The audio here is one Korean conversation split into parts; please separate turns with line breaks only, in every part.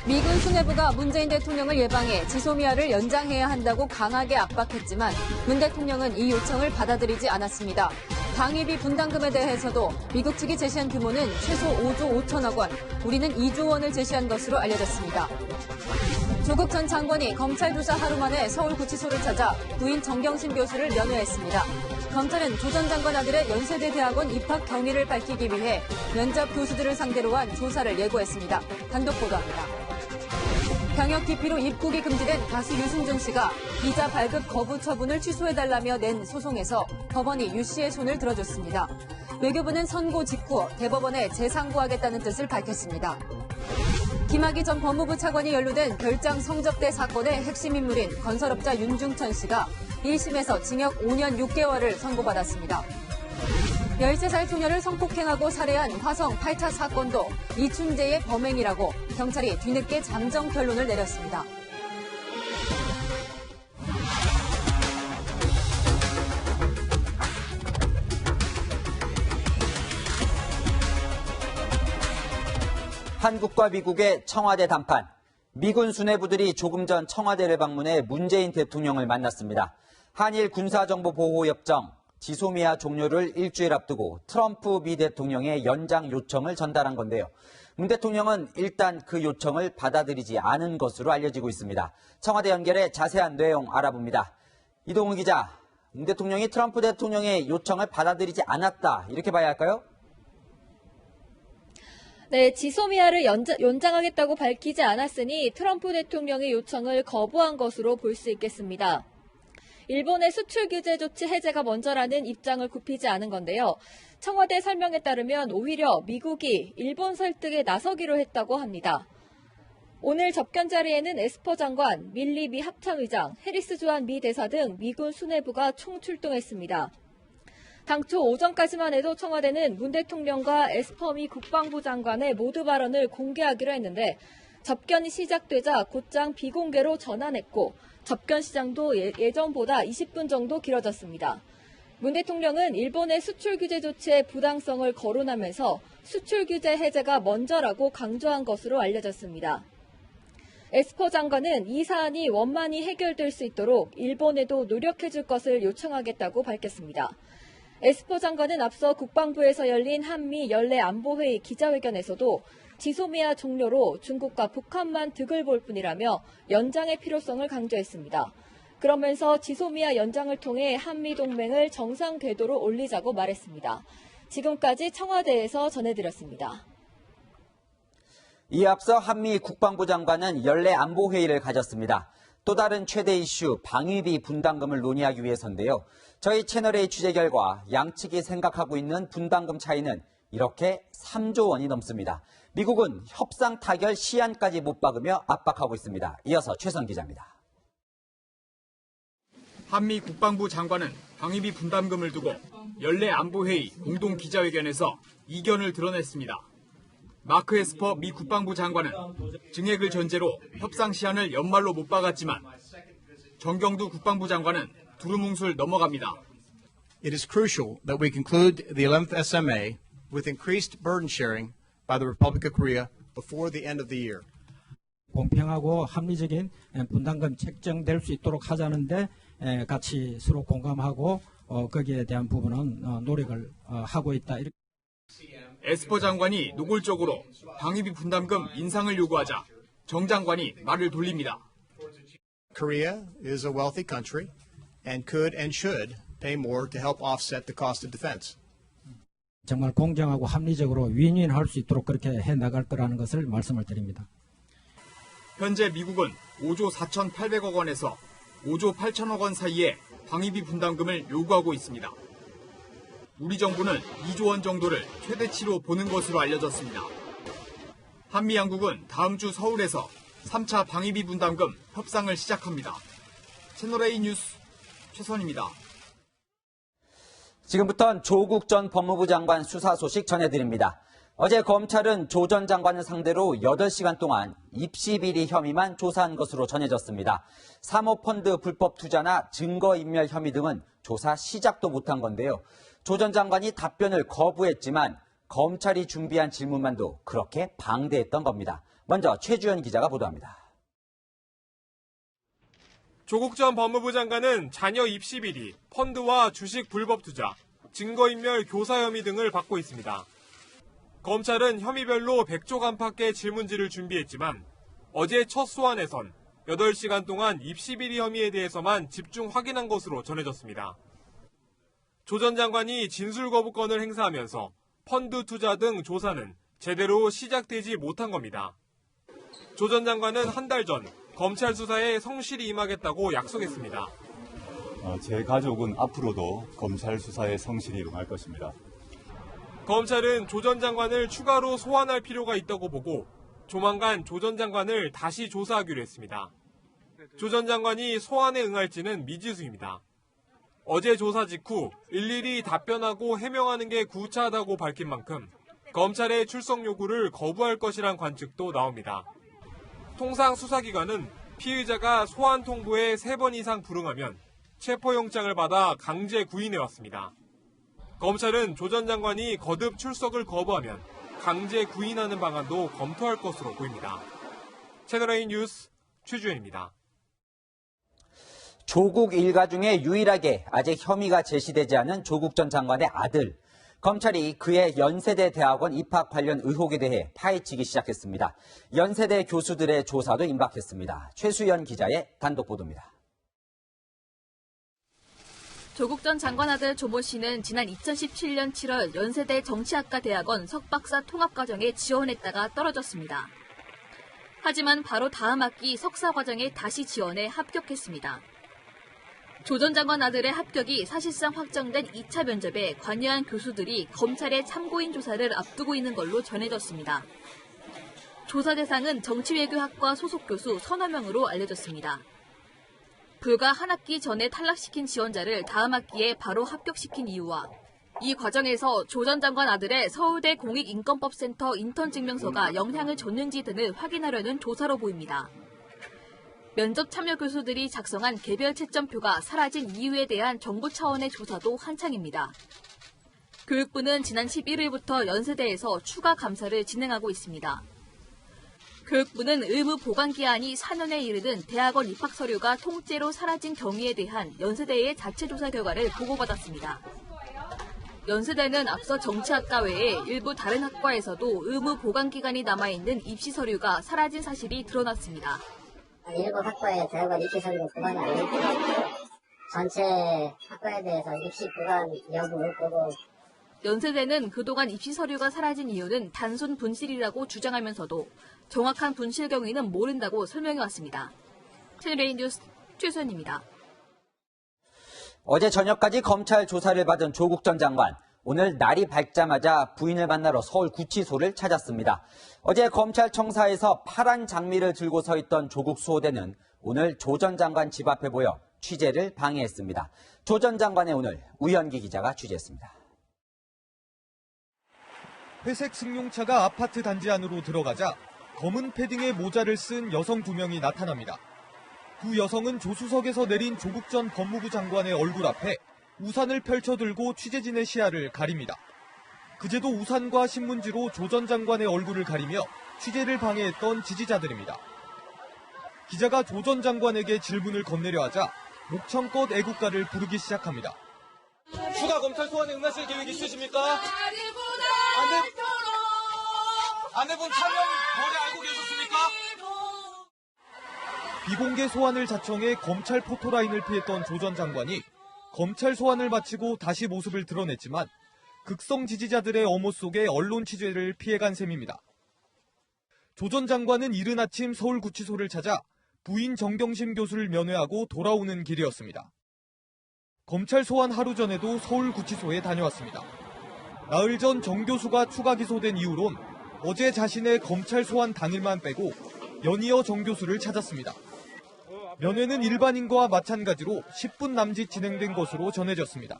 미군 수뇌부가 문재인 대통령을 예방해 지소미아를 연장해야 한다고 강하게 압박했지만 문 대통령은 이 요청을 받아들이지 않았습니다. 방위비 분담금에 대해서도 미국 측이 제시한 규모는 최소 5조 5천억 원, 우리는 2조 원을 제시한 것으로 알려졌습니다. 조국 전 장관이 검찰 조사 하루 만에 서울구치소를 찾아 부인 정경심 교수를 면회했습니다. 검찰은 조 전 장관 아들의 연세대 대학원 입학 경위를 밝히기 위해 면접 교수들을 상대로 한 조사를 예고했습니다. 단독 보도합니다. 병역 기피로 입국이 금지된 가수 유승준 씨가 비자 발급 거부 처분을 취소해달라며 낸 소송에서 법원이 유 씨의 손을 들어줬습니다. 외교부는 선고 직후 대법원에 재상고하겠다는 뜻을 밝혔습니다. 김학의 전 법무부 차관이 연루된 별장 성접대 사건의 핵심 인물인 건설업자 윤중천 씨가 1심에서 징역 5년 6개월을 선고받았습니다. 13살 소녀를 성폭행하고 살해한 화성 8차 사건도 이춘재의 범행이라고 경찰이 뒤늦게 잠정 결론을 내렸습니다.
한국과 미국의 청와대 담판. 미군 수뇌부들이 조금 전 청와대를 방문해 문재인 대통령을 만났습니다. 한일 군사정보보호협정, 지소미아 종료를 일주일 앞두고 트럼프 미 대통령의 연장 요청을 전달한 건데요. 문 대통령은 일단 그 요청을 받아들이지 않은 것으로 알려지고 있습니다. 청와대 연결해 자세한 내용 알아봅니다. 이동우 기자, 문 대통령이 트럼프 대통령의 요청을 받아들이지 않았다, 이렇게 봐야 할까요?
네, 지소미아를 연장하겠다고 밝히지 않았으니 트럼프 대통령의 요청을 거부한 것으로 볼 수 있겠습니다. 일본의 수출 규제 조치 해제가 먼저라는 입장을 굽히지 않은 건데요. 청와대 설명에 따르면 오히려 미국이 일본 설득에 나서기로 했다고 합니다. 오늘 접견 자리에는 에스퍼 장관, 밀리 미 합참의장, 해리스 조한 미 대사 등 미군 수뇌부가 총출동했습니다. 당초 오전까지만 해도 청와대는 문 대통령과 에스퍼 미 국방부 장관의 모두 발언을 공개하기로 했는데 접견이 시작되자 곧장 비공개로 전환했고 접견 시장도 예전보다 20분 정도 길어졌습니다. 문 대통령은 일본의 수출 규제 조치의 부당성을 거론하면서 수출 규제 해제가 먼저라고 강조한 것으로 알려졌습니다. 에스퍼 장관은 이 사안이 원만히 해결될 수 있도록 일본에도 노력해줄 것을 요청하겠다고 밝혔습니다. 에스퍼 장관은 앞서 국방부에서 열린 한미 연례 안보회의 기자회견에서도 지소미아 종료로 중국과 북한만 득을 볼 뿐이라며 연장의 필요성을 강조했습니다. 그러면서 지소미아 연장을 통해 한미 동맹을 정상 궤도로 올리자고 말했습니다. 지금까지 청와대에서 전해드렸습니다.
이에 앞서 한미 국방부 장관은 연례 안보회의를 가졌습니다. 또 다른 최대 이슈 방위비 분담금을 논의하기 위해서인데요. 저희 채널의 취재 결과 양측이 생각하고 있는 분담금 차이는 이렇게 3조 원이 넘습니다. 미국은 협상 타결 시한까지 못 박으며 압박하고 있습니다. 이어서 최선 기자입니다.
한미 국방부 장관은 방위비 분담금을 두고 연례 안보회의 공동 기자회견에서 이견을 드러냈습니다. 마크 에스퍼 미 국방부 장관은 증액을 전제로 협상 시한을 연말로 못 박았지만 정경두 국방부 장관은 두루뭉술 넘어갑니다.
It is crucial that we conclude the 11th SMA with increased burden sharing by the Republic of Korea before the end of the year.
공평하고 합리적인 분담금 책정될 수 있도록 하자는데 같이 서로 공감하고 거기에 대한 부분은 노력을 하고 있다.
에스퍼 장관이 노골적으로 방위비 분담금 인상을 요구하자 정 장관이 말을 돌립니다.
Korea is a wealthy country and could and should pay more to help offset the cost of defense.
정말 공정하고 합리적으로 윈윈할 수 있도록 그렇게 해나갈 거라는 것을 말씀을 드립니다.
현재 미국은 5조 4,800억 원에서 5조 8천억 원 사이에 방위비 분담금을 요구하고 있습니다. 우리 정부는 2조 원 정도를 최대치로 보는 것으로 알려졌습니다. 한미 양국은 다음 주 서울에서 3차 방위비 분담금 협상을 시작합니다. 채널A 뉴스 최선입니다.
지금부터는 조국 전 법무부 장관 수사 소식 전해드립니다. 어제 검찰은 조 전 장관을 상대로 8시간 동안 입시비리 혐의만 조사한 것으로 전해졌습니다. 사모펀드 불법 투자나 증거인멸 혐의 등은 조사 시작도 못한 건데요. 조 전 장관이 답변을 거부했지만 검찰이 준비한 질문만도 그렇게 방대했던 겁니다. 먼저 최주연 기자가 보도합니다.
조국 전 법무부 장관은 자녀 입시 비리, 펀드와 주식 불법 투자, 증거인멸 교사 혐의 등을 받고 있습니다. 검찰은 혐의별로 100조 안팎의 질문지를 준비했지만 어제 첫 소환에선 8시간 동안 입시 비리 혐의에 대해서만 집중 확인한 것으로 전해졌습니다. 조 전 장관이 진술 거부권을 행사하면서 펀드 투자 등 조사는 제대로 시작되지 못한 겁니다. 조 전 장관은 한 달 전 검찰 수사에 성실히 임하겠다고 약속했습니다.
제 가족은 앞으로도 검찰 수사에 성실히 임할 것입니다.
검찰은 조 전 장관을 추가로 소환할 필요가 있다고 보고 조만간 조 전 장관을 다시 조사하기로 했습니다. 조 전 장관이 소환에 응할지는 미지수입니다. 어제 조사 직후 일일이 답변하고 해명하는 게 구차하다고 밝힌 만큼 검찰의 출석 요구를 거부할 것이란 관측도 나옵니다. 통상 수사기관은 피의자가 소환 통보에 3번 이상 불응하면 체포영장을 받아 강제 구인해왔습니다. 검찰은 조 전 장관이 거듭 출석을 거부하면 강제 구인하는 방안도 검토할 것으로 보입니다. 채널A 뉴스 최주연입니다.
조국 일가 중에 유일하게 아직 혐의가 제시되지 않은 조국 전 장관의 아들. 검찰이 그의 연세대 대학원 입학 관련 의혹에 대해 파헤치기 시작했습니다. 연세대 교수들의 조사도 임박했습니다. 최수연 기자의 단독 보도입니다.
조국 전 장관 아들 조모 씨는 지난 2017년 7월 연세대 정치학과 대학원 석박사 통합과정에 지원했다가 떨어졌습니다. 하지만 바로 다음 학기 석사 과정에 다시 지원해 합격했습니다. 조 전 장관 아들의 합격이 사실상 확정된 2차 면접에 관여한 교수들이 검찰의 참고인 조사를 앞두고 있는 걸로 전해졌습니다. 조사 대상은 정치외교학과 소속 교수 서너 명으로 알려졌습니다. 불과 한 학기 전에 탈락시킨 지원자를 다음 학기에 바로 합격시킨 이유와 이 과정에서 조 전 장관 아들의 서울대 공익인권법센터 인턴 증명서가 영향을 줬는지 등을 확인하려는 조사로 보입니다. 면접 참여 교수들이 작성한 개별 채점표가 사라진 이유에 대한 정부 차원의 조사도 한창입니다. 교육부는 지난 11일부터 연세대에서 추가 감사를 진행하고 있습니다. 교육부는 의무 보관 기한이 4년에 이르는 대학원 입학 서류가 통째로 사라진 경위에 대한 연세대의 자체 조사 결과를 보고받았습니다. 연세대는 앞서 정치학과 외에 일부 다른 학과에서도 의무 보관 기간이 남아있는 입시 서류가 사라진 사실이 드러났습니다.
일부 학과에 대학원 입시 서류가 보관이 안 되고 전체 학과에 대해서 입시 보관 여부를 보고
연세대는 그동안 입시 서류가 사라진 이유는 단순 분실이라고 주장하면서도 정확한 분실 경위는 모른다고 설명해왔습니다. 채널A 뉴스 최수연입니다.
어제 저녁까지 검찰 조사를 받은 조국 전 장관. 오늘 날이 밝자마자 부인을 만나러 서울 구치소를 찾았습니다. 어제 검찰청사에서 파란 장미를 들고 서 있던 조국 수호대는 오늘 조 전 장관 집 앞에 모여 취재를 방해했습니다. 조 전 장관의 오늘 우현기 기자가 취재했습니다.
회색 승용차가 아파트 단지 안으로 들어가자 검은 패딩에 모자를 쓴 여성 2명이 나타납니다. 두 여성은 조수석에서 내린 조국 전 법무부 장관의 얼굴 앞에 우산을 펼쳐들고 취재진의 시야를 가립니다. 그제도 우산과 신문지로 조 전 장관의 얼굴을 가리며 취재를 방해했던 지지자들입니다. 기자가 조 전 장관에게 질문을 건네려 하자 목청껏 애국가를 부르기 시작합니다.
추가 검찰 소환에 응하실 계획 있으십니까? 아내분 차명 거래 알고 계셨습니까?
비공개 소환을 자청해 검찰 포토라인을 피했던 조 전 장관이 검찰 소환을 마치고 다시 모습을 드러냈지만 극성 지지자들의 엄호 속에 언론 취재를 피해간 셈입니다. 조 전 장관은 이른 아침 서울구치소를 찾아 부인 정경심 교수를 면회하고 돌아오는 길이었습니다. 검찰 소환 하루 전에도 서울구치소에 다녀왔습니다. 나흘 전 정 교수가 추가 기소된 이후론 어제 자신의 검찰 소환 당일만 빼고 연이어 정 교수를 찾았습니다. 면회는 일반인과 마찬가지로 10분 남짓 진행된 것으로 전해졌습니다.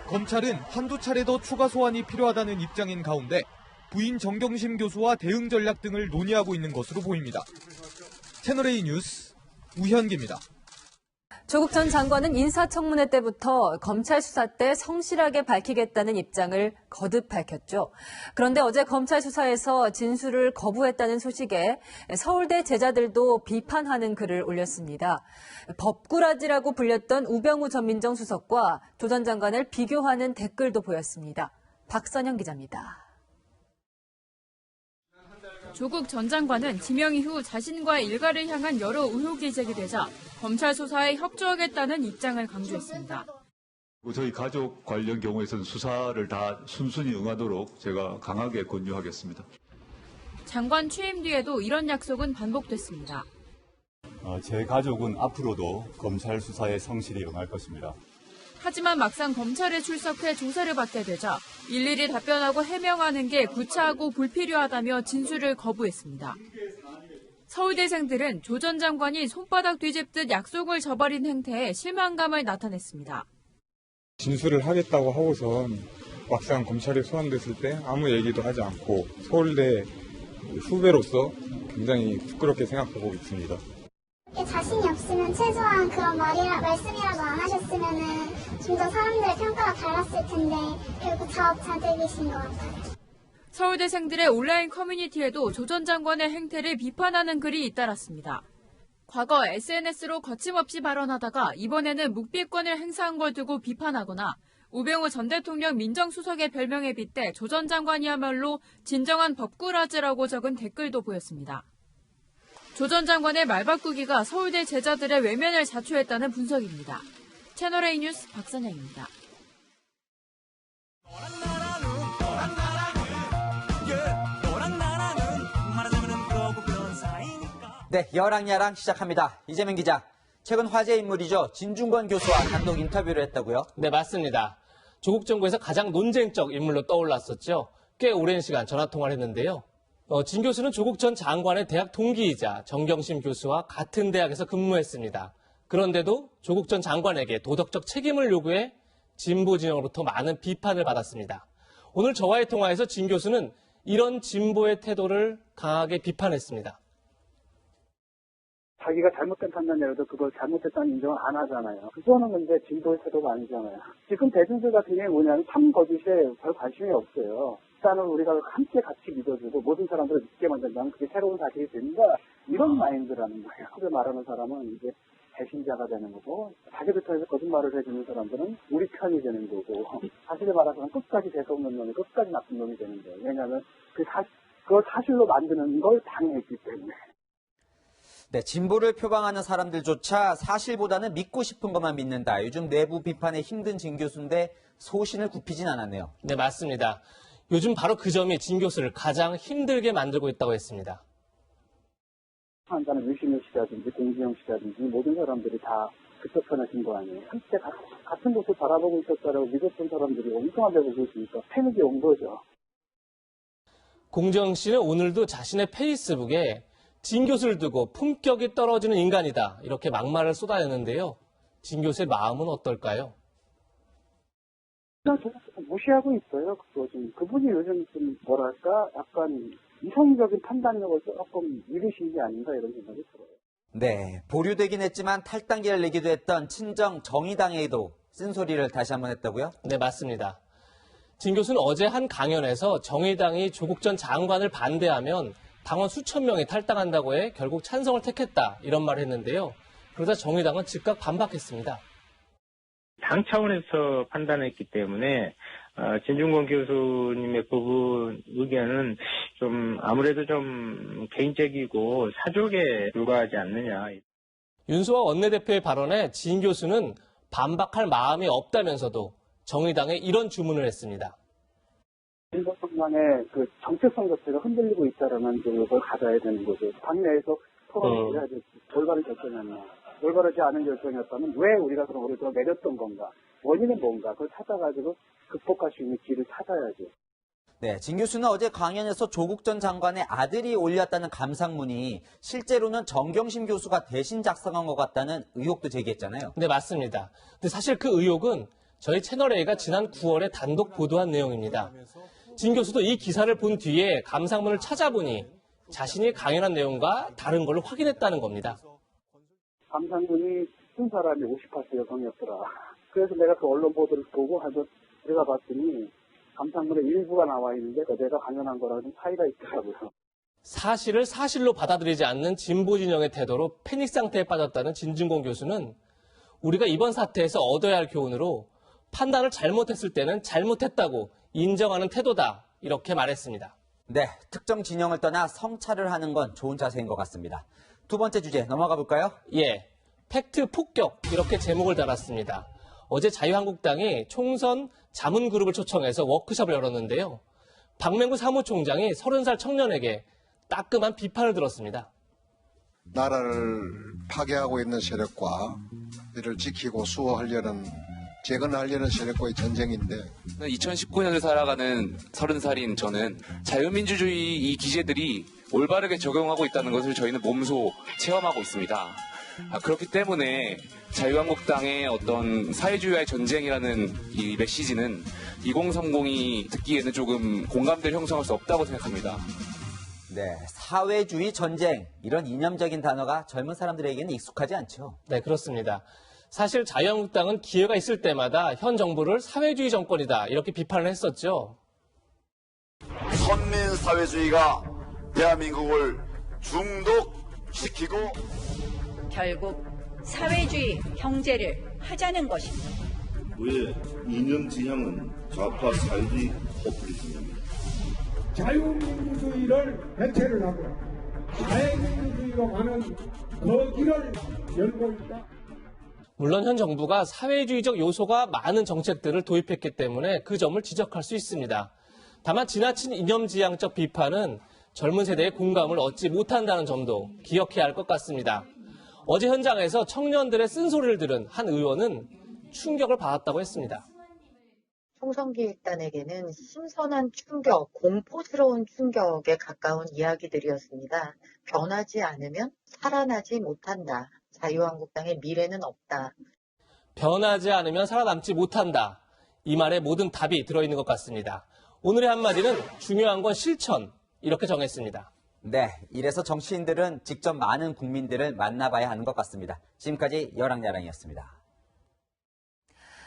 검찰은 한두 차례 더 추가 소환이 필요하다는 입장인 가운데 부인 정경심 교수와 대응 전략 등을 논의하고 있는 것으로 보입니다. 채널A 뉴스 우현기입니다.
조국 전 장관은 인사청문회 때부터 검찰 수사 때 성실하게 밝히겠다는 입장을 거듭 밝혔죠. 그런데 어제 검찰 수사에서 진술을 거부했다는 소식에 서울대 제자들도 비판하는 글을 올렸습니다. 법꾸라지라고 불렸던 우병우 전 민정수석과 조 전 장관을 비교하는 댓글도 보였습니다. 박선영 기자입니다.
조국 전 장관은 지명 이후 자신과의 일가를 향한 여러 의혹이 제기되자 검찰 수사에 협조하겠다는 입장을 강조했습니다.
저희 가족 관련 경우에서는 수사를 다 순순히 응하도록 제가 강하게 권유하겠습니다.
장관 취임 뒤에도 이런 약속은 반복됐습니다.
제 가족은 앞으로도 검찰 수사에 성실히 응할 것입니다.
하지만 막상 검찰에 출석해 조사를 받게 되자 일일이 답변하고 해명하는 게 구차하고 불필요하다며 진술을 거부했습니다. 서울대생들은 조 전 장관이 손바닥 뒤집듯 약속을 저버린 행태에 실망감을 나타냈습니다.
진술을 하겠다고 하고선 막상 검찰에 소환됐을 때 아무 얘기도 하지 않고 서울대 후배로서 굉장히 부끄럽게 생각하고 있습니다.
자신이 없으면 최소한 그런 말씀이라도 안 하셨으면은 좀 더 사람들의 평가가 달랐을 텐데 결국 자업자득이신 것 같아요.
서울대생들의 온라인 커뮤니티에도 조 전 장관의 행태를 비판하는 글이 잇따랐습니다. 과거 SNS로 거침없이 발언하다가 이번에는 묵비권을 행사한 걸 두고 비판하거나 우병우 전 대통령 민정수석의 별명에 빗대 조 전 장관이야말로 진정한 법꾸라지라고 적은 댓글도 보였습니다. 조 전 장관의 말바꾸기가 서울대 제자들의 외면을 자초했다는 분석입니다. 채널A 뉴스 박선영입니다.
네, 여랑야랑 시작합니다. 이재명 기자, 최근 화제 인물이죠. 진중권 교수와 단독 인터뷰를 했다고요?
네, 맞습니다. 조국 정부에서 가장 논쟁적 인물로 떠올랐었죠. 꽤 오랜 시간 전화통화를 했는데요. 진 교수는 조국 전 장관의 대학 동기이자 정경심 교수와 같은 대학에서 근무했습니다. 그런데도 조국 전 장관에게 도덕적 책임을 요구해 진보 진영으로부터 많은 비판을 받았습니다. 오늘 저와의 통화에서 진 교수는 이런 진보의 태도를 강하게 비판했습니다.
자기가 잘못된 판단이라도 그걸 잘못했다는 인정을 안 하잖아요. 그거는 근데 진보의 태도가 아니잖아요. 지금 대중들 같은 경우에 뭐냐면 참 거짓에 별 관심이 없어요. 일단은 우리가 함께 같이 믿어주고 모든 사람들을 믿게 만든다면 그게 새로운 사실이 된다. 이런 마인드라는 거예요. 그렇게 말하는 사람은 이제 배신자가 되는 거고, 자기들 통해서 거짓말을 해주는 사람들은 우리 편이 되는 거고, 사실을 말하서는 끝까지 재수없는 놈이 끝까지 나쁜 놈이 되는 거예요. 왜냐하면 그걸 사실로 만드는 걸 당했기 때문에.
네, 진보를 표방하는 사람들조차 사실보다는 믿고 싶은 것만 믿는다. 요즘 내부 비판에 힘든 진 교수인데 소신을 굽히진 않았네요.
네, 맞습니다. 요즘 바로 그 점이 진 교수를 가장 힘들게 만들고 있다고 했습니다.
한자는 유시민 씨라든지 공지영 씨라든지 모든 사람들이 다 그쪽 편에 진 거 아니에요. 함께 같은 곳을 바라보고 있었다라고 믿었던 사람들이 엉뚱하게 보고 있으니까 패닉이 온 거죠.
공지영 씨는 오늘도 자신의 페이스북에 진 교수를 두고 품격이 떨어지는 인간이다, 이렇게 막말을 쏟아내는데요. 진 교수의 마음은 어떨까요?
무시하고 있어요. 그분이 요즘 좀 뭐랄까 약간 이성적인 판단력을 조금 잃으신 게 아닌가 이런 생각이 들어요.
네, 보류되긴 했지만 탈당기를 내기도 했던 친정 정의당에도 쓴소리를 다시 한번 했다고요?
네, 맞습니다. 진 교수는 어제 한 강연에서 정의당이 조국 전 장관을 반대하면 당원 수천 명이 탈당한다고 해 결국 찬성을 택했다, 이런 말을 했는데요. 그러자 정의당은 즉각 반박했습니다.
당 차원에서 판단했기 때문에 진중권 교수님의 부분 의견은 좀 아무래도 좀 개인적이고 사족에 불과하지 않느냐.
윤소아 원내대표의 발언에 진 교수는 반박할 마음이 없다면서도 정의당에 이런 주문을 했습니다.
진보성당의 그 정체성 자체가 흔들리고 있다라는 걸 가져야 되는 거죠. 당내에서 토론을 해야 될 올바른 결정이었나. 올바르지 않은 결정이었다면 왜 우리가 그런 거를 내렸던 건가. 원인은 뭔가. 그걸 찾아가지고 극복할 수 있는 길을 찾아야죠.
네, 진 교수는 어제 강연에서 조국 전 장관의 아들이 올렸다는 감상문이 실제로는 정경심 교수가 대신 작성한 것 같다는 의혹도 제기했잖아요.
네, 맞습니다. 근데 사실 그 의혹은 저희 채널A가 지난 9월에 단독 보도한 내용입니다. 진 교수도 이 기사를 본 뒤에 감상문을 찾아보니 자신이 강연한 내용과 다른 걸 확인했다는 겁니다.
감상문이 쓴 사람이 58세 여성이었더라. 그래서 내가 그 언론 보도를 보고 들어가 봤더니 감상문에 일부가 나와 있는데 내가 강연한 거랑 좀 차이가 있더라고요.
사실을 사실로 받아들이지 않는 진보 진영의 태도로 패닉 상태에 빠졌다는 진중권 교수는 우리가 이번 사태에서 얻어야 할 교훈으로 판단을 잘못했을 때는 잘못했다고 인정하는 태도다, 이렇게 말했습니다.
네, 특정 진영을 떠나 성찰을 하는 건 좋은 자세인 것 같습니다. 두 번째 주제 넘어가 볼까요?
예, 팩트 폭격, 이렇게 제목을 달았습니다. 어제 자유한국당이 총선 자문그룹을 초청해서 워크숍을 열었는데요. 박맹구 사무총장이 30살 청년에게 따끔한 비판을 들었습니다.
나라를 파괴하고 있는 세력과 이를 지키고 수호하려는, 재건하려는 세력과의 전쟁인데
2019년을 살아가는 30살인 저는 자유민주주의 이 기제들이 올바르게 적용하고 있다는 것을 저희는 몸소 체험하고 있습니다. 그렇기 때문에 자유한국당의 어떤 사회주의와의 전쟁이라는 이 메시지는 2030이 듣기에는 조금 공감대를 형성할 수 없다고 생각합니다.
네, 사회주의 전쟁, 이런 이념적인 단어가 젊은 사람들에게는 익숙하지 않죠.
네, 그렇습니다. 사실 자유한국당은 기회가 있을 때마다 현 정부를 사회주의 정권이다, 이렇게 비판을 했었죠.
선민 사회주의가 대한민국을 중독시키고
결국 사회주의 형제를 하자는 것입니다.
우리의 이념 진영은 좌파 사회주의 포퓰리즘입니다.
자유민주주의를 해체를 하고 자유민주주의로 가는 그 길을 열고 있다.
물론 현 정부가 사회주의적 요소가 많은 정책들을 도입했기 때문에 그 점을 지적할 수 있습니다. 다만 지나친 이념지향적 비판은 젊은 세대의 공감을 얻지 못한다는 점도 기억해야 할 것 같습니다. 어제 현장에서 청년들의 쓴소리를 들은 한 의원은 충격을 받았다고 했습니다.
총선기획단에게는 신선한 충격, 공포스러운 충격에 가까운 이야기들이었습니다. 변하지 않으면 살아나지 못한다. 자유한국당의 미래는 없다.
변하지 않으면 살아남지 못한다. 이 말에 모든 답이 들어있는 것 같습니다. 오늘의 한마디는 중요한 건 실천, 이렇게 정했습니다.
네, 이래서 정치인들은 직접 많은 국민들을 만나봐야 하는 것 같습니다. 지금까지 여랑야랑이었습니다.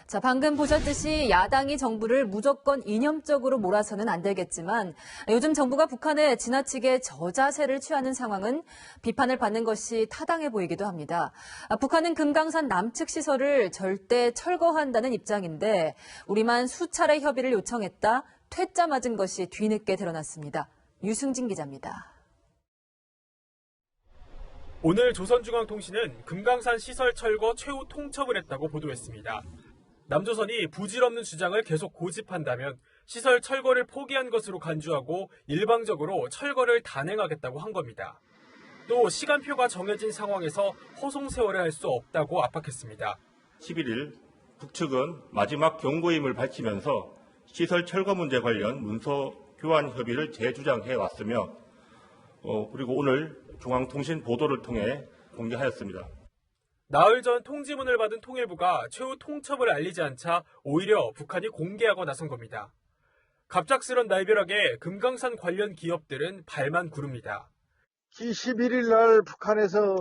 자, 방금 보셨듯이 야당이 정부를 무조건 이념적으로 몰아서는 안 되겠지만 요즘 정부가 북한에 지나치게 저자세를 취하는 상황은 비판을 받는 것이 타당해 보이기도 합니다. 북한은 금강산 남측 시설을 절대 철거한다는 입장인데 우리만 수차례 협의를 요청했다 퇴짜 맞은 것이 뒤늦게 드러났습니다. 유승진 기자입니다.
오늘 조선중앙통신은 금강산 시설 철거 최후 통첩을 했다고 보도했습니다. 남조선이 부질없는 주장을 계속 고집한다면 시설 철거를 포기한 것으로 간주하고 일방적으로 철거를 단행하겠다고 한 겁니다. 또 시간표가 정해진 상황에서 허송 세월을 할 수 없다고 압박했습니다.
11일 북측은 마지막 경고임을 밝히면서 시설 철거 문제 관련 문서 교환 협의를 재주장해 왔으며 그리고 오늘 중앙통신 보도를 통해 공개하였습니다.
나흘 전 통지문을 받은 통일부가 최후 통첩을 알리지 않자 오히려 북한이 공개하고 나선 겁니다. 갑작스런 날벼락에 금강산 관련 기업들은 발만 구릅니다.
11일 날 북한에서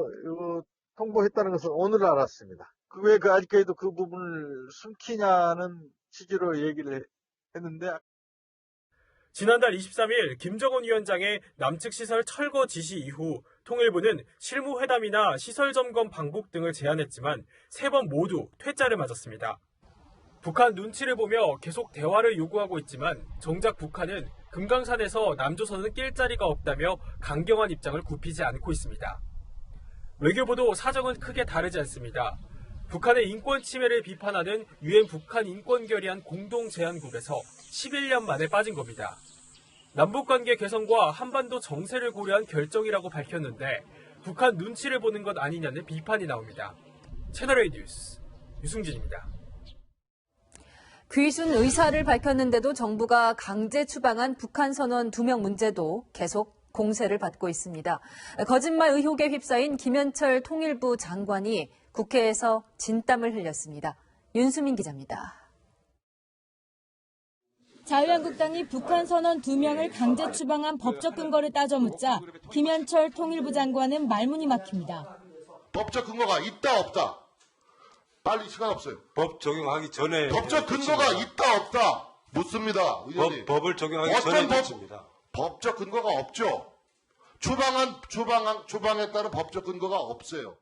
통보했다는 것은 오늘 알았습니다. 왜 아직까지도 그 부분을 숨기냐는 취지로 얘기를 했는데
지난달 23일 김정은 위원장의 남측 시설 철거 지시 이후 통일부는 실무회담이나 시설 점검 방북 등을 제안했지만 3번 모두 퇴짜를 맞았습니다. 북한 눈치를 보며 계속 대화를 요구하고 있지만 정작 북한은 금강산에서 남조선은 낄 자리가 없다며 강경한 입장을 굽히지 않고 있습니다. 외교부도 사정은 크게 다르지 않습니다. 북한의 인권 침해를 비판하는 유엔 북한 인권결의안 공동제안국에서 11년 만에 빠진 겁니다. 남북관계 개선과 한반도 정세를 고려한 결정이라고 밝혔는데 북한 눈치를 보는 것 아니냐는 비판이 나옵니다. 채널A 뉴스 유승진입니다.
귀순 의사를 밝혔는데도 정부가 강제 추방한 북한 선원 2명 문제도 계속 공세를 받고 있습니다. 거짓말 의혹에 휩싸인 김현철 통일부 장관이 국회에서 진땀을 흘렸습니다. 윤수민 기자입니다.
자유한국당이 북한 선원 2명을 강제 추방한 법적 근거를 따져 묻자 김현철 통일부 장관은 말문이 막힙니다.
법적 근거가 있다 없다.
빨리 시간 없어요.
법 적용하기 전에
법적 근거가 있다 없다 묻습니다. 의원님.
법을 적용하기 전에 묻습니다.
법적 근거가 없죠. 추방에 따른 법적 근거가 없어요.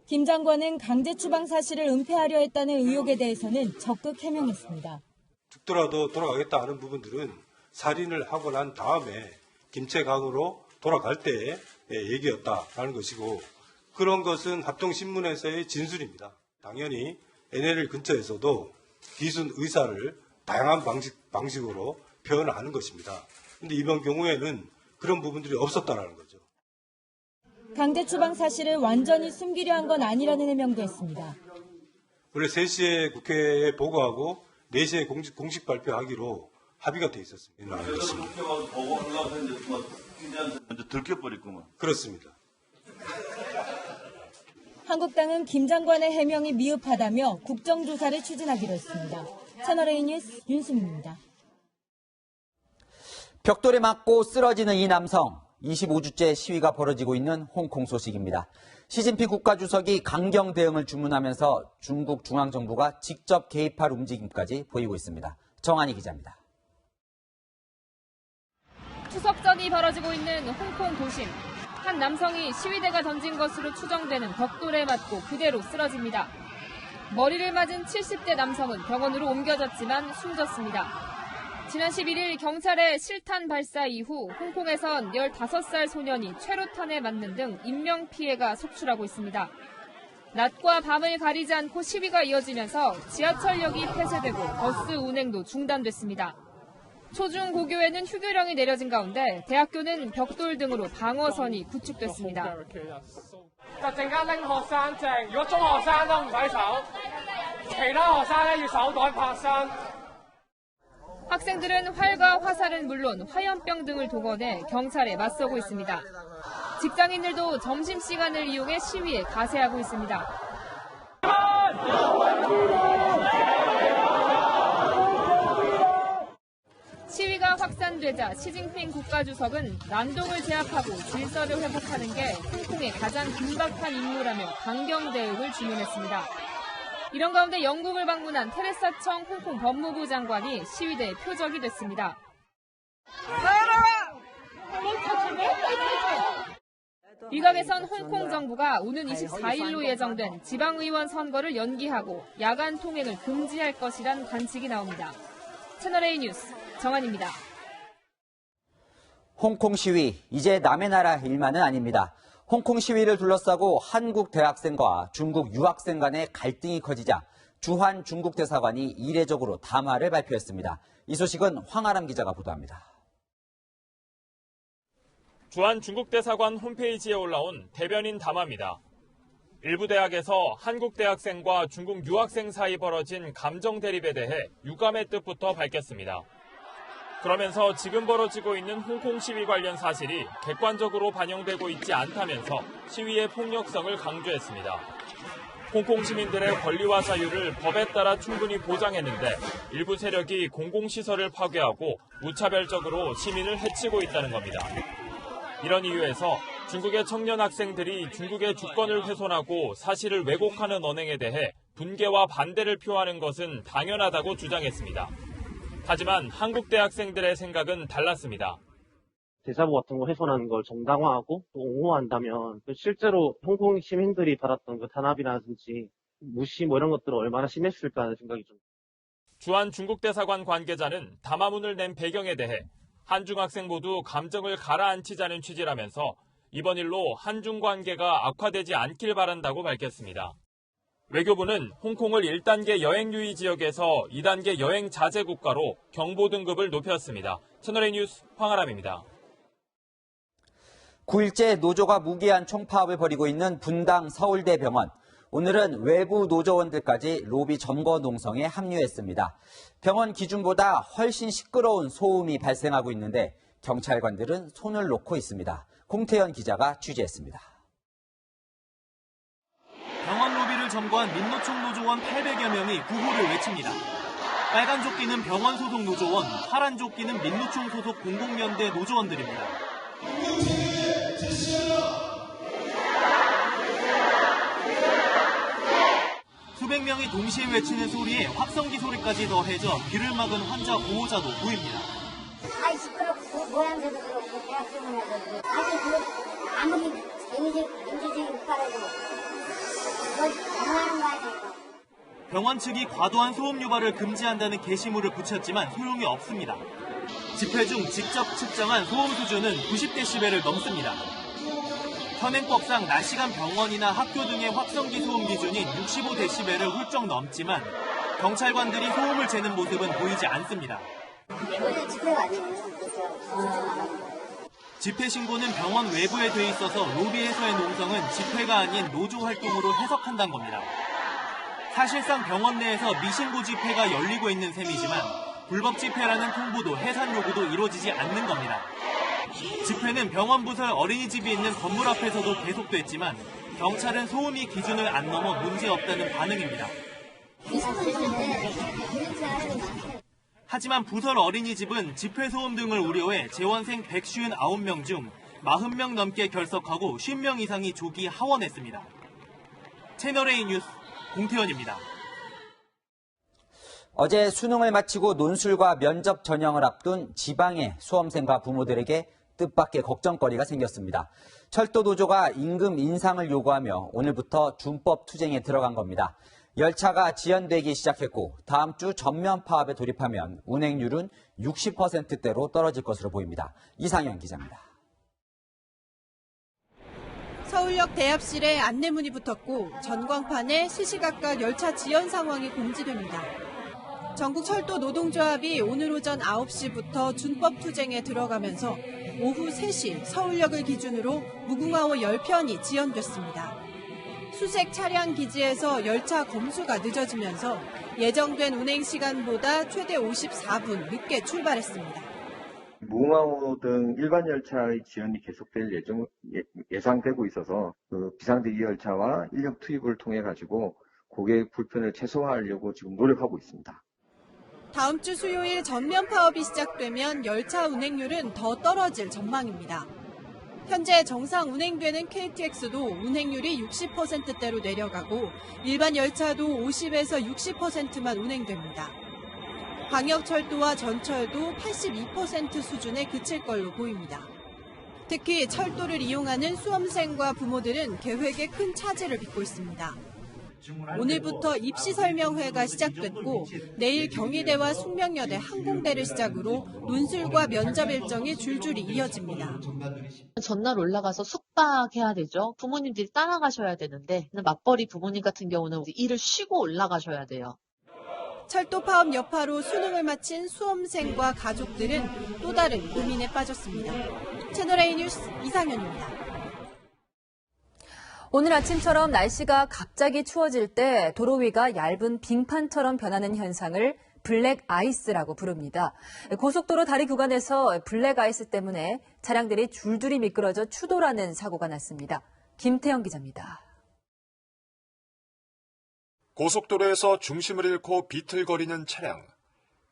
김 장관은 강제 추방 사실을 은폐하려 했다는 의혹에 대해서는 적극 해명했습니다.
죽더라도 돌아가겠다 하는 부분들은 살인을 하고 난 다음에 김체강으로 돌아갈 때의 얘기였다라는 것이고, 그런 것은 합동신문에서의 진술입니다. 당연히 NLL 근처에서도 기순 의사를 다양한 방식으로 표현하는 것입니다. 그런데 이번 경우에는 그런 부분들이 없었다라는 거죠.
강제 추방 사실을 완전히 숨기려 한 건 아니라는 해명도 했습니다.
원래 3시에 국회에 보고하고 4시에 공식 발표하기로 합의가 돼 있었습니다.
먼저 들켜버렸구만.
그렇습니다.
한국당은 김 장관의 해명이 미흡하다며 국정조사를 추진하기로 했습니다. 채널A 뉴스 윤수민입니다.
벽돌에 맞고 쓰러지는 이 남성, 25주째 시위가 벌어지고 있는 홍콩 소식입니다. 시진핑 국가주석이 강경 대응을 주문하면서 중국 중앙정부가 직접 개입할 움직임까지 보이고 있습니다. 정한희 기자입니다.
추석전이 벌어지고 있는 홍콩 도심. 한 남성이 시위대가 던진 것으로 추정되는 벽돌에 맞고 그대로 쓰러집니다. 머리를 맞은 70대 남성은 병원으로 옮겨졌지만 숨졌습니다. 지난 11일 경찰의 실탄 발사 이후 홍콩에선 15살 소년이 최루탄에 맞는 등 인명피해가 속출하고 있습니다. 낮과 밤을 가리지 않고 시위가 이어지면서 지하철역이 폐쇄되고 버스 운행도 중단됐습니다. 초중고교에는 휴교령이 내려진 가운데 대학교는 벽돌 등으로 방어선이 구축됐습니다. 학생들은 활과 화살은 물론 화염병 등을 동원해 경찰에 맞서고 있습니다. 직장인들도 점심시간을 이용해 시위에 가세하고 있습니다. 시위가 확산되자 시진핑 국가주석은 난동을 제압하고 질서를 회복하는 게 홍콩의 가장 긴박한 임무라며 강경 대응을 주문했습니다. 이런 가운데 영국을 방문한 테레사 청 홍콩 법무부 장관이 시위대의 표적이 됐습니다. 일각에선 홍콩 정부가 오는 24일로 예정된 지방의원 선거를 연기하고 야간 통행을 금지할 것이란 관측이 나옵니다. 채널A 뉴스 정한입니다.
홍콩 시위, 이제 남의 나라 일만은 아닙니다. 홍콩 시위를 둘러싸고 한국 대학생과 중국 유학생 간의 갈등이 커지자 주한 중국 대사관이 이례적으로 담화를 발표했습니다. 이 소식은 황아람 기자가 보도합니다.
주한 중국 대사관 홈페이지에 올라온 대변인 담화입니다. 일부 대학에서 한국 대학생과 중국 유학생 사이 벌어진 감정 대립에 대해 유감의 뜻부터 밝혔습니다. 그러면서 지금 벌어지고 있는 홍콩 시위 관련 사실이 객관적으로 반영되고 있지 않다면서 시위의 폭력성을 강조했습니다. 홍콩 시민들의 권리와 자유를 법에 따라 충분히 보장했는데 일부 세력이 공공시설을 파괴하고 무차별적으로 시민을 해치고 있다는 겁니다. 이런 이유에서 중국의 청년 학생들이 중국의 주권을 훼손하고 사실을 왜곡하는 언행에 대해 분개와 반대를 표하는 것은 당연하다고 주장했습니다. 하지만 한국 대학생들의 생각은 달랐습니다.
대사부 같은 거 훼손하는 걸 정당화하고 또 옹호한다면 실제로 홍콩 시민들이 받았던 그 탄압이라든지 무시 이런 것들은 얼마나 심했을까 하는 생각이 좀.
주한 중국 대사관 관계자는 담화문을 낸 배경에 대해 한중 학생 모두 감정을 가라앉히자는 취지라면서 이번 일로 한중 관계가 악화되지 않길 바란다고 밝혔습니다. 외교부는 홍콩을 1단계 여행 유의 지역에서 2단계 여행 자제 국가로 경보 등급을 높였습니다. 채널A 뉴스 황아람입니다.
9일째 노조가 무기한 총파업을 벌이고 있는 분당 서울대병원. 오늘은 외부 노조원들까지 로비 점거 농성에 합류했습니다. 병원 기준보다 훨씬 시끄러운 소음이 발생하고 있는데 경찰관들은 손을 놓고 있습니다. 공태현 기자가 취재했습니다.
병원 로비를 점거한 민노총 노조원 800여 명이 구호를 외칩니다. 빨간 조끼는 병원 소속 노조원, 파란 조끼는 민노총 소속 공공연대 노조원들입니다. 수백 명이 동시에 외치는 소리에 확성기 소리까지 더해져 귀를 막은 환자 보호자도 보입니다.
아이 시끄럽고 모양새도 그렇고 대학병원에서도 아니 그 아무리 민주주의 국가라도 그걸 정하는 거 아니에요.
병원 측이 과도한 소음 유발을 금지한다는 게시물을 붙였지만 소용이 없습니다. 집회 중 직접 측정한 소음 수준은 90데시벨을 넘습니다. 현행법상 낮 시간 병원이나 학교 등의 확성기 소음 기준인 65데시벨을 훌쩍 넘지만 경찰관들이 소음을 재는 모습은 보이지 않습니다. 집회 신고는 병원 외부에 돼 있어서 로비에서의 농성은 집회가 아닌 노조 활동으로 해석한다는 겁니다. 사실상 병원 내에서 미신고 집회가 열리고 있는 셈이지만 불법 집회라는 통보도 해산 요구도 이루어지지 않는 겁니다. 집회는 병원 부설 어린이집이 있는 건물 앞에서도 계속됐지만 경찰은 소음이 기준을 안 넘어 문제없다는 반응입니다. 하지만 부설 어린이집은 집회 소음 등을 우려해 재원생 159명 중 40명 넘게 결석하고 50명 이상이 조기 하원했습니다. 채널A 뉴스 공태현입니다.
어제 수능을 마치고 논술과 면접 전형을 앞둔 지방의 수험생과 부모들에게 뜻밖의 걱정거리가 생겼습니다. 철도 노조가 임금 인상을 요구하며 오늘부터 준법 투쟁에 들어간 겁니다. 열차가 지연되기 시작했고 다음 주 전면 파업에 돌입하면 운행률은 60%대로 떨어질 것으로 보입니다. 이상현 기자입니다.
서울역 대합실에 안내문이 붙었고 전광판에 시시각각 열차 지연 상황이 공지됩니다. 전국철도 노동조합이 오늘 오전 9시부터 준법 투쟁에 들어가면서 오후 3시 서울역을 기준으로 무궁화호 10편이 지연됐습니다. 수색 차량 기지에서 열차 검수가 늦어지면서 예정된 운행 시간보다 최대 54분 늦게 출발했습니다.
무궁화호 등 일반 열차의 지연이 계속될 예상되고 있어서 비상대기 열차와 인력 투입을 통해 가지고 고객 불편을 최소화하려고 지금 노력하고 있습니다.
다음 주 수요일 전면 파업이 시작되면 열차 운행률은 더 떨어질 전망입니다. 현재 정상 운행되는 KTX도 운행률이 60%대로 내려가고 일반 열차도 50에서 60%만 운행됩니다. 광역철도와 전철도 82% 수준에 그칠 걸로 보입니다. 특히 철도를 이용하는 수험생과 부모들은 계획에 큰 차질을 빚고 있습니다. 오늘부터 입시 설명회가 시작됐고 내일 경희대와 숙명여대 항공대를 시작으로 논술과 면접 일정이 줄줄이 이어집니다.
전날 올라가서 숙박해야 되죠. 부모님들이 따라가셔야 되는데 맞벌이 부모님 같은 경우는 일을 쉬고 올라가셔야 돼요.
철도 파업 여파로 수능을 마친 수험생과 가족들은 또 다른 고민에 빠졌습니다. 채널A 뉴스 이상현입니다.
오늘 아침처럼 날씨가 갑자기 추워질 때 도로 위가 얇은 빙판처럼 변하는 현상을 블랙 아이스라고 부릅니다. 고속도로 다리 구간에서 블랙 아이스 때문에 차량들이 줄줄이 미끄러져 추돌하는 사고가 났습니다. 김태영 기자입니다.
고속도로에서 중심을 잃고 비틀거리는 차량.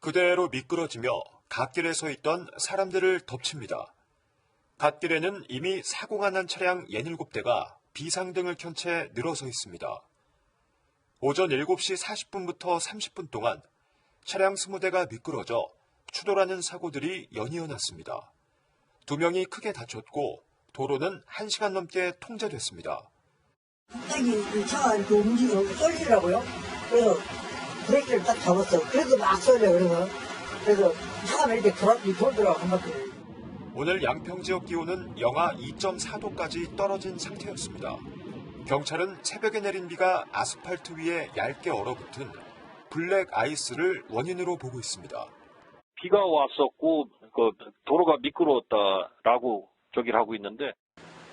그대로 미끄러지며 갓길에 서 있던 사람들을 덮칩니다. 갓길에는 이미 사고가 난 차량 67대가 비상등을 켠 채 늘어서 있습니다. 오전 7시 40분부터 30분 동안 차량 20대가 미끄러져 추돌하는 사고들이 연이어 났습니다. 2명이 크게 다쳤고 도로는 1시간 넘게 통제됐습니다.
갑자기 차가 이렇게 움직이고 쏠리더라고요. 그래서 브레이크를 딱 잡았어. 그래서 막 쏠려 그래서 차가 이렇게 돌더라고 한 바퀴.
오늘 양평 지역 기온은 영하 2.4도까지 떨어진 상태였습니다. 경찰은 새벽에 내린 비가 아스팔트 위에 얇게 얼어붙은 블랙 아이스를 원인으로 보고 있습니다.
비가 왔었고 도로가 미끄러웠다라고 저기를 하고 있는데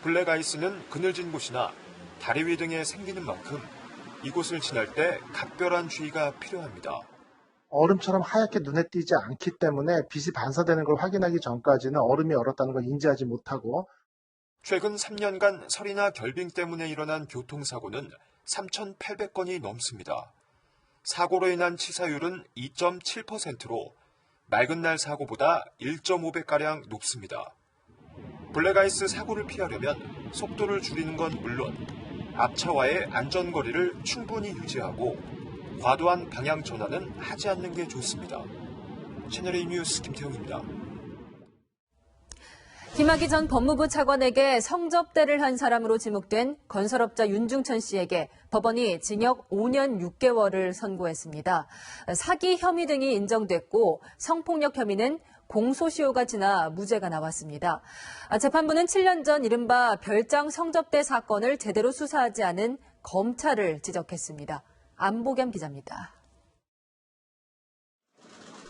블랙 아이스는 그늘진 곳이나 다리 위 등에 생기는 만큼 이곳을 지날 때 각별한 주의가 필요합니다.
얼음처럼 하얗게 눈에 띄지 않기 때문에 빛이 반사되는 걸 확인하기 전까지는 얼음이 얼었다는 걸 인지하지 못하고
최근 3년간 설이나 결빙 때문에 일어난 교통사고는 3,800건이 넘습니다. 사고로 인한 치사율은 2.7%로 맑은 날 사고보다 1.5배가량 높습니다. 블랙아이스 사고를 피하려면 속도를 줄이는 건 물론 앞차와의 안전거리를 충분히 유지하고 과도한 방향 전환은 하지 않는 게 좋습니다. 채널A 뉴스 김태형입니다.
김학의 전 법무부 차관에게 성접대를 한 사람으로 지목된 건설업자 윤중천 씨에게 법원이 징역 5년 6개월을 선고했습니다. 사기 혐의 등이 인정됐고 성폭력 혐의는 공소시효가 지나 무죄가 나왔습니다. 재판부는 7년 전 이른바 별장 성접대 사건을 제대로 수사하지 않은 검찰을 지적했습니다. 안보겸 기자입니다.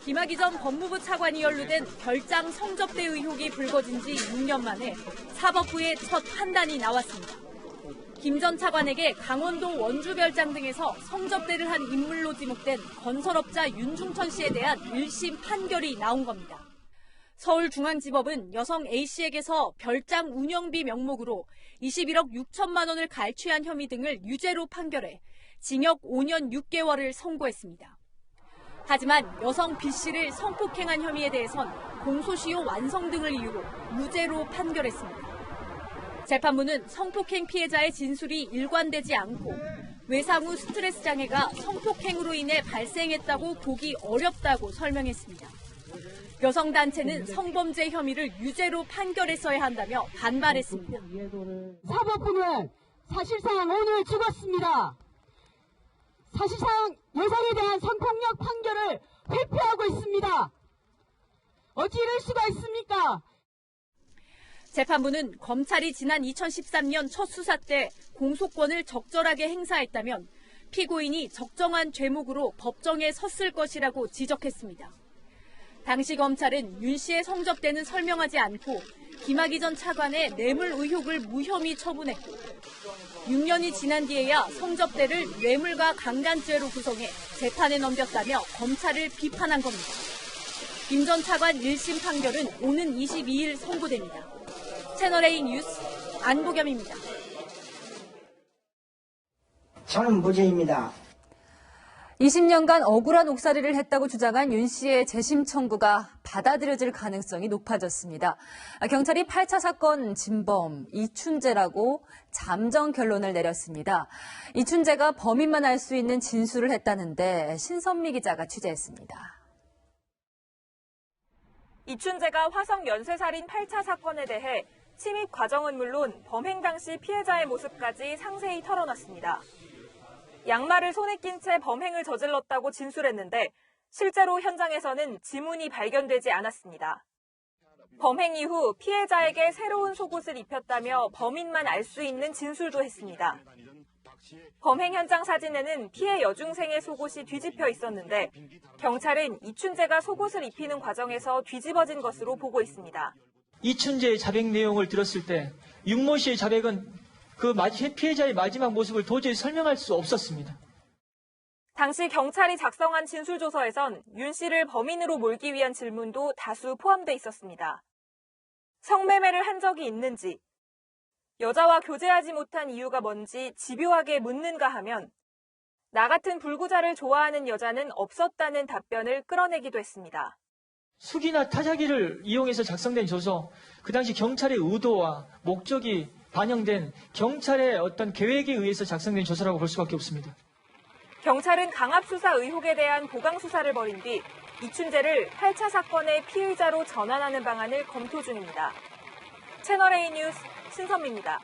김학의 전 법무부 차관이 연루된 별장 성접대 의혹이 불거진 지 6년 만에 사법부의 첫 판단이 나왔습니다. 김 전 차관에게 강원도 원주 별장 등에서 성접대를 한 인물로 지목된 건설업자 윤중천 씨에 대한 1심 판결이 나온 겁니다. 서울중앙지법은 여성 A씨에게서 별장 운영비 명목으로 21억 6천만 원을 갈취한 혐의 등을 유죄로 판결해 징역 5년 6개월을 선고했습니다. 하지만 여성 B씨를 성폭행한 혐의에 대해선 공소시효 완성 등을 이유로 무죄로 판결했습니다. 재판부는 성폭행 피해자의 진술이 일관되지 않고 외상 후 스트레스 장애가 성폭행으로 인해 발생했다고 보기 어렵다고 설명했습니다. 여성단체는 성범죄 혐의를 유죄로 판결했어야 한다며 반발했습니다.
사법부는 사실상 오늘 죽었습니다. 사실상 여성에 대한 성폭력 판결을 회피하고 있습니다. 어찌 이럴 수가 있습니까?
재판부는 검찰이 지난 2013년 첫 수사 때 공소권을 적절하게 행사했다면 피고인이 적정한 죄목으로 법정에 섰을 것이라고 지적했습니다. 당시 검찰은 윤 씨의 성접대는 설명하지 않고 김학의 전 차관의 뇌물 의혹을 무혐의 처분했고 6년이 지난 뒤에야 성접대를 뇌물과 강간죄로 구성해 재판에 넘겼다며 검찰을 비판한 겁니다. 김 전 차관 1심 판결은 오는 22일 선고됩니다. 채널A 뉴스 안보겸입니다.
저는 무죄입니다.
20년간 억울한 옥살이를 했다고 주장한 윤 씨의 재심 청구가 받아들여질 가능성이 높아졌습니다. 경찰이 8차 사건 진범 이춘재라고 잠정 결론을 내렸습니다. 이춘재가 범인만 알 수 있는 진술을 했다는데 신선미 기자가 취재했습니다.
이춘재가 화성 연쇄살인 8차 사건에 대해 침입 과정은 물론 범행 당시 피해자의 모습까지 상세히 털어놨습니다. 양말을 손에 낀 채 범행을 저질렀다고 진술했는데 실제로 현장에서는 지문이 발견되지 않았습니다. 범행 이후 피해자에게 새로운 속옷을 입혔다며 범인만 알 수 있는 진술도 했습니다. 범행 현장 사진에는 피해 여중생의 속옷이 뒤집혀 있었는데 경찰은 이춘재가 속옷을 입히는 과정에서 뒤집어진 것으로 보고 있습니다.
이춘재의 자백 내용을 들었을 때 윤모 씨의 자백은 그 피해자의 마지막 모습을 도저히 설명할 수 없었습니다.
당시 경찰이 작성한 진술조서에선 윤 씨를 범인으로 몰기 위한 질문도 다수 포함돼 있었습니다. 성매매를 한 적이 있는지, 여자와 교제하지 못한 이유가 뭔지 집요하게 묻는가 하면 나 같은 불구자를 좋아하는 여자는 없었다는 답변을 끌어내기도 했습니다.
수기나 타자기를 이용해서 작성된 조서, 그 당시 경찰의 의도와 목적이 반영된 경찰의 어떤 계획에 의해서 작성된 조서라고 볼 수밖에 없습니다.
경찰은 강압수사 의혹에 대한 보강수사를 벌인 뒤 이춘재를 8차 사건의 피의자로 전환하는 방안을 검토 중입니다. 채널A 뉴스 신선미입니다.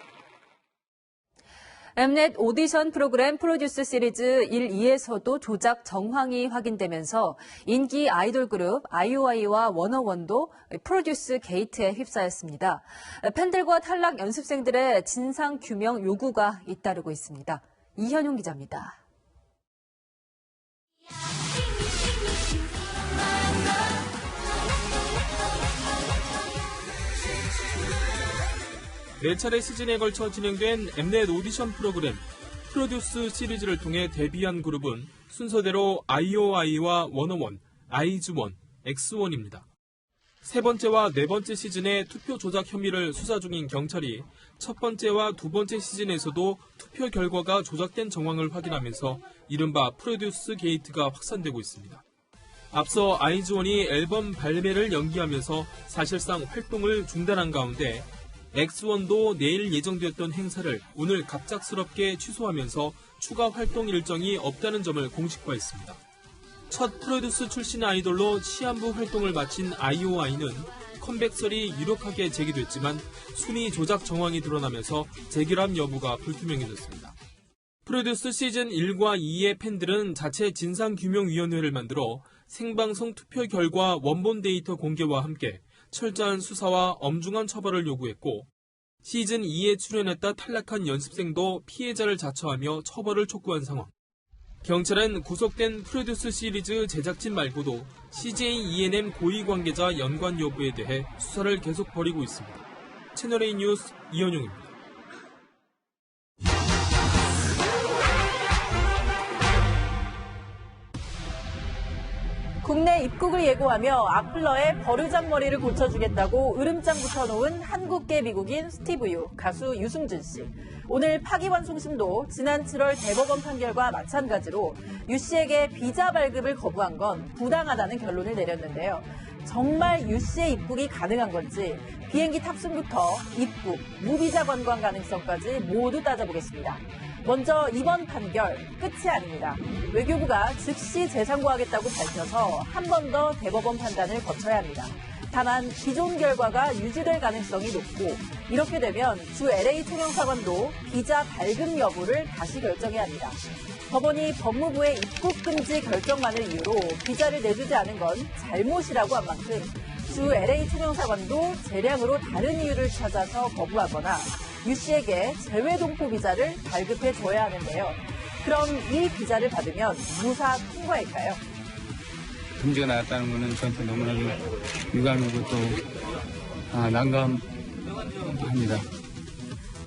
엠넷 오디션 프로그램 프로듀스 시리즈 1, 2에서도 조작 정황이 확인되면서 인기 아이돌 그룹 아이오아이와 워너원도 프로듀스 게이트에 휩싸였습니다. 팬들과 탈락 연습생들의 진상 규명 요구가 잇따르고 있습니다. 이현용 기자입니다.
네 차례 시즌에 걸쳐 진행된 엠넷 오디션 프로그램 프로듀스 시리즈를 통해 데뷔한 그룹은 순서대로 아이오아이와 워너원, 아이즈원, 엑스원입니다. 세 번째와 네 번째 시즌의 투표 조작 혐의를 수사 중인 경찰이 첫 번째와 두 번째 시즌에서도 투표 결과가 조작된 정황을 확인하면서 이른바 프로듀스 게이트가 확산되고 있습니다. 앞서 아이즈원이 앨범 발매를 연기하면서 사실상 활동을 중단한 가운데
X1도 내일 예정됐던 행사를 오늘 갑작스럽게 취소하면서 추가 활동 일정이 없다는 점을 공식화했습니다. 첫 프로듀스 출신 아이돌로 시한부 활동을 마친 IOI는 컴백설이 유력하게 제기됐지만 순위 조작 정황이 드러나면서 재결합 여부가 불투명해졌습니다. 프로듀스 시즌 1과 2의 팬들은 자체 진상규명위원회를 만들어 생방송 투표 결과 원본 데이터 공개와 함께 철저한 수사와 엄중한 처벌을 요구했고, 시즌 2에 출연했다 탈락한 연습생도 피해자를 자처하며 처벌을 촉구한 상황. 경찰은 구속된 프로듀스 시리즈 제작진 말고도 CJ ENM 고위 관계자 연관 여부에 대해 수사를 계속 벌이고 있습니다. 채널A 뉴스 이현용입니다.
국내 입국을 예고하며 악플러의 버르장머리를 고쳐주겠다고 으름장 붙여놓은 한국계 미국인 스티브 유, 가수 유승준 씨. 오늘 파기환송심도 지난 7월 대법원 판결과 마찬가지로 유 씨에게 비자 발급을 거부한 건 부당하다는 결론을 내렸는데요. 정말 유 씨의 입국이 가능한 건지 비행기 탑승부터 입국, 무비자 관광 가능성까지 모두 따져보겠습니다. 먼저 이번 판결 끝이 아닙니다. 외교부가 즉시 재상고하겠다고 밝혀서 한 번 더 대법원 판단을 거쳐야 합니다. 다만 기존 결과가 유지될 가능성이 높고, 이렇게 되면 주 LA 총영사관도 비자 발급 여부를 다시 결정해야 합니다. 법원이 법무부의 입국 금지 결정만을 이유로 비자를 내주지 않은 건 잘못이라고 한 만큼 주 LA 총영사관도 재량으로 다른 이유를 찾아서 거부하거나 유 씨에게 재외동포 비자를 발급해 줘야 하는데요. 그럼 이 비자를 받으면 무사 통과일까요?
금지가 나왔다는 것은 저한테 너무나도 유감이고 또 난감합니다.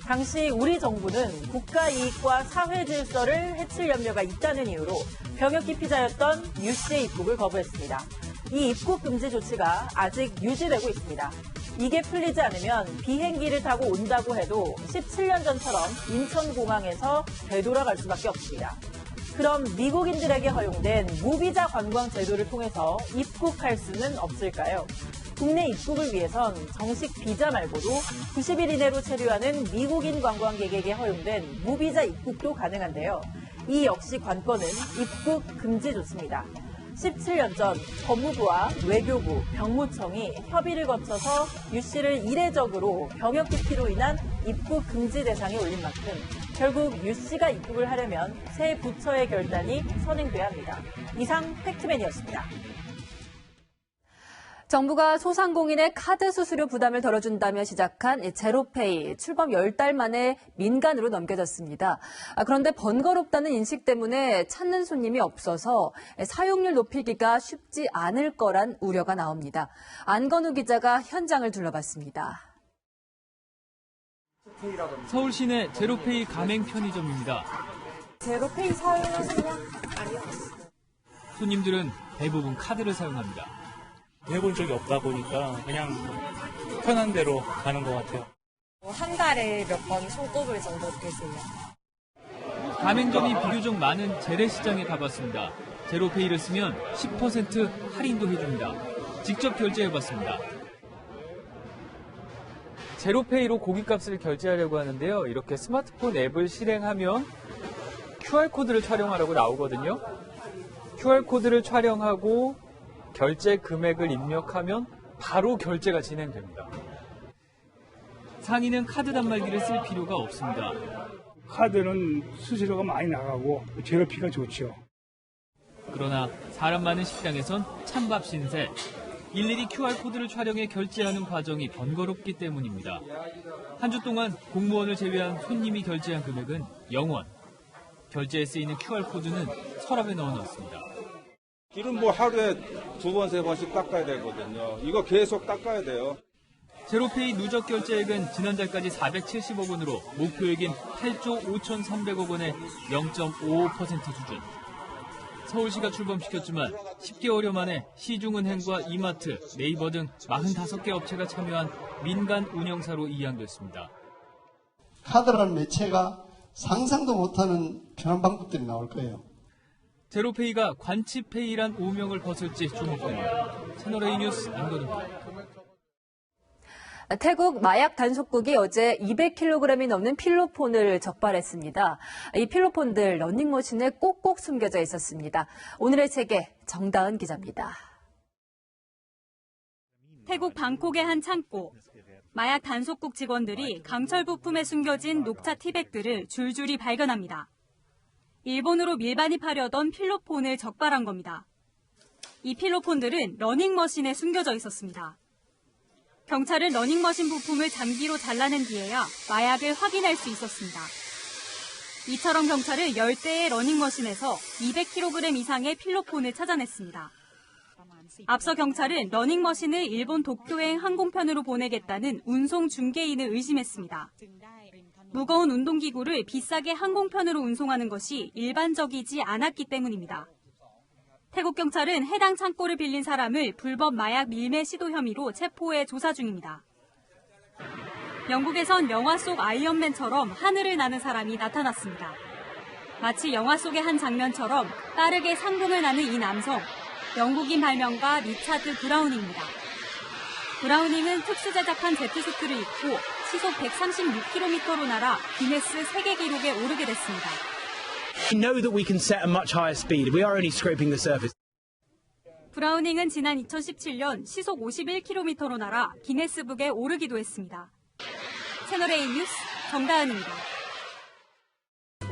당시 우리 정부는 국가 이익과 사회 질서를 해칠 염려가 있다는 이유로 병역 기피자였던 유 씨의 입국을 거부했습니다. 이 입국 금지 조치가 아직 유지되고 있습니다. 이게 풀리지 않으면 비행기를 타고 온다고 해도 17년 전처럼 인천공항에서 되돌아갈 수밖에 없습니다. 그럼 미국인들에게 허용된 무비자 관광 제도를 통해서 입국할 수는 없을까요? 국내 입국을 위해선 정식 비자 말고도 90일 이내로 체류하는 미국인 관광객에게 허용된 무비자 입국도 가능한데요. 이 역시 관건은 입국 금지 조치입니다. 17년 전 법무부와 외교부, 병무청이 협의를 거쳐서 유 씨를 이례적으로 병역 기피로 인한 입국 금지 대상에 올린 만큼 결국 유 씨가 입국을 하려면 새 부처의 결단이 선행돼야 합니다. 이상 팩트맨이었습니다.
정부가 소상공인의 카드 수수료 부담을 덜어준다며 시작한 제로페이, 출범 10달 만에 민간으로 넘겨졌습니다. 그런데 번거롭다는 인식 때문에 찾는 손님이 없어서 사용률 높이기가 쉽지 않을 거란 우려가 나옵니다. 안건우 기자가 현장을 둘러봤습니다.
서울 시내 제로페이 가맹 편의점입니다.
제로페이 사용하시냐? 아니요.
손님들은 대부분 카드를 사용합니다.
해본 적이 없다 보니까 그냥 편한 대로 가는 것 같아요.
한 달에 몇 번 손꼽을 정도 되세요.
가맹점이 비교적 많은 재래시장에 가봤습니다. 제로페이를 쓰면 10% 할인도 해줍니다. 직접 결제해봤습니다. 제로페이로 고깃값을 결제하려고 하는데요. 이렇게 스마트폰 앱을 실행하면 QR코드를 촬영하라고 나오거든요. QR코드를 촬영하고 결제 금액을 입력하면 바로 결제가 진행됩니다. 상인은 카드 단말기를 쓸 필요가 없습니다.
카드는 수수료가 많이 나가고 제로피가 좋죠.
그러나 사람 많은 식당에선 찬밥 신세. 일일이 QR코드를 촬영해 결제하는 과정이 번거롭기 때문입니다. 한 주 동안 공무원을 제외한 손님이 결제한 금액은 0원. 결제에 쓰이는 QR코드는 서랍에 넣어놨습니다.
길은 뭐 하루에 2번, 3번씩 닦아야 되거든요. 이거 계속 닦아야 돼요.
제로페이 누적 결제액은 지난달까지 470억 원으로 목표액인 8조 5,300억 원의 0.55% 수준. 서울시가 출범시켰지만 10개월여 만에 시중은행과 이마트, 네이버 등 45개 업체가 참여한 민간 운영사로 이양됐습니다.
카드라는 매체가 상상도 못하는 편한 방법들이 나올 거예요.
제로페이가 관치페이란 오명을 벗을지 주목됩니다. 채널A 뉴스 안건우입니다.
태국 마약 단속국이 어제 200kg이 넘는 필로폰을 적발했습니다. 이 필로폰들 러닝머신에 꼭꼭 숨겨져 있었습니다. 오늘의 세계 정다은 기자입니다.
태국 방콕의 한 창고. 마약 단속국 직원들이 강철 부품에 숨겨진 녹차 티백들을 줄줄이 발견합니다. 일본으로 밀반입하려던 필로폰을 적발한 겁니다. 이 필로폰들은 러닝머신에 숨겨져 있었습니다. 경찰은 러닝머신 부품을 장비로 잘라낸 뒤에야 마약을 확인할 수 있었습니다. 이처럼 경찰은 10대의 러닝머신에서 200kg 이상의 필로폰을 찾아냈습니다. 앞서 경찰은 러닝머신을 일본 도쿄행 항공편으로 보내겠다는 운송 중개인을 의심했습니다. 무거운 운동기구를 비싸게 항공편으로 운송하는 것이 일반적이지 않았기 때문입니다. 태국 경찰은 해당 창고를 빌린 사람을 불법 마약 밀매 시도 혐의로 체포해 조사 중입니다. 영국에선 영화 속 아이언맨처럼 하늘을 나는 사람이 나타났습니다. 마치 영화 속의 한 장면처럼 빠르게 상공을 나는 이 남성, 영국인 발명가 리차드 브라우닝입니다. 브라우닝은 특수 제작한 제트수트를 입고 시속 136km로 날아 기네스 세계 기록에 오르게 됐습니다.
We know that we can set a much higher speed. We are only scraping the surface.
브라우닝은 지난 2017년 시속 51km로 날아 기네스북에 오르기도 했습니다. 채널A 뉴스 정다은입니다.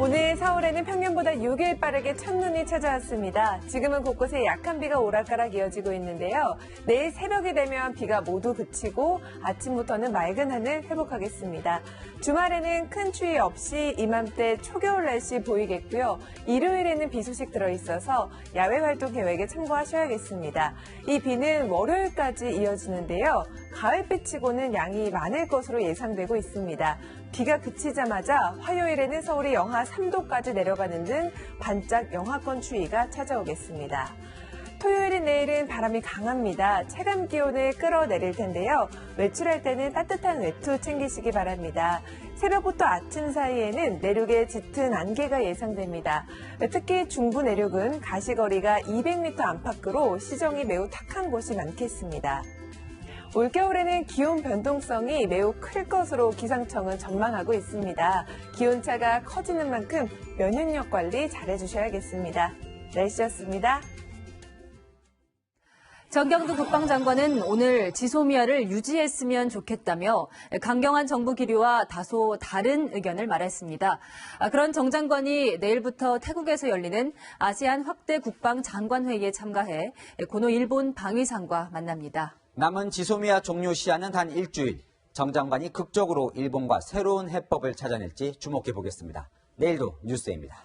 오늘 서울에는 평년보다 6일 빠르게 첫눈이 찾아왔습니다. 지금은 곳곳에 약한 비가 오락가락 이어지고 있는데요. 내일 새벽이 되면 비가 모두 그치고 아침부터는 맑은 하늘 회복하겠습니다. 주말에는 큰 추위 없이 이맘때 초겨울 날씨 보이겠고요. 일요일에는 비 소식 들어있어서 야외 활동 계획에 참고하셔야겠습니다. 이 비는 월요일까지 이어지는데요. 가을비치고는 양이 많을 것으로 예상되고 있습니다. 비가 그치자마자 화요일에는 서울이 영하 3도까지 내려가는 등 반짝 영하권 추위가 찾아오겠습니다. 토요일인 내일은 바람이 강합니다. 체감 기온을 끌어내릴 텐데요. 외출할 때는 따뜻한 외투 챙기시기 바랍니다. 새벽부터 아침 사이에는 내륙에 짙은 안개가 예상됩니다. 특히 중부 내륙은 가시거리가 200m 안팎으로 시정이 매우 탁한 곳이 많겠습니다. 올겨울에는 기온 변동성이 매우 클 것으로 기상청은 전망하고 있습니다. 기온차가 커지는 만큼 면역력 관리 잘해주셔야겠습니다. 날씨였습니다.
정경두 국방장관은 오늘 지소미아를 유지했으면 좋겠다며 강경한 정부 기류와 다소 다른 의견을 말했습니다. 그런 정 장관이 내일부터 태국에서 열리는 아세안 확대 국방장관회의에 참가해 고노 일본 방위상과 만납니다.
남은 지소미아 종료 시한은 단 일주일. 정 장관이 극적으로 일본과 새로운 해법을 찾아낼지 주목해 보겠습니다. 내일도 뉴스입니다.